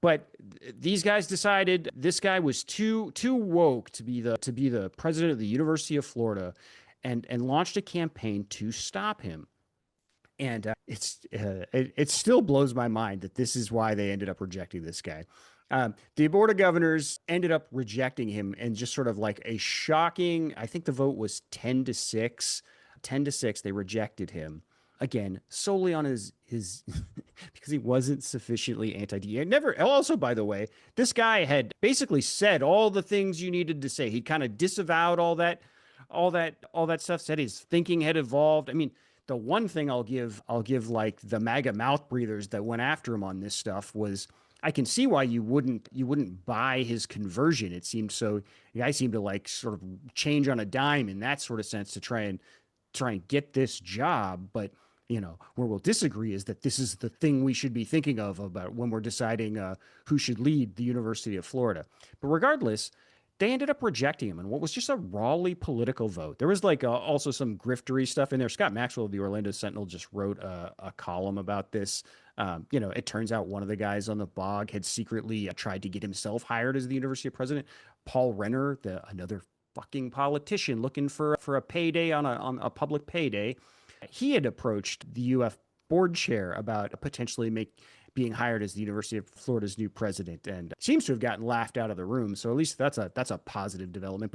But these guys decided this guy was too woke to be the president of the University of Florida, and launched a campaign to stop him. And it still blows my mind that this is why they ended up rejecting this guy. The board of governors ended up rejecting him, and just sort of like a shocking, I think the vote was 10-6. 10-6, they rejected him. Again, solely on his because he wasn't sufficiently anti-DEA. Never. Also, by the way, this guy had basically said all the things you needed to say. He kind of disavowed all that stuff. Said his thinking had evolved. I mean, the one thing I'll give like the MAGA mouth breathers that went after him on this stuff was, I can see why you wouldn't buy his conversion. It seemed so. The guy seemed to like sort of change on a dime in that sort of sense to try and get this job. But where we'll disagree is that this is the thing we should be thinking of about when we're deciding who should lead the University of Florida. But regardless, they ended up rejecting him in what was just a rawly political vote. There was like also some griftery stuff in there. Scott Maxwell of the Orlando Sentinel just wrote a column about this. It turns out one of the guys on the blog had secretly tried to get himself hired as the university president. Paul Renner, another fucking politician looking for a payday on a public payday, he had approached the UF board chair about potentially being hired as the University of Florida's new president, and seems to have gotten laughed out of the room. So at least that's a positive development.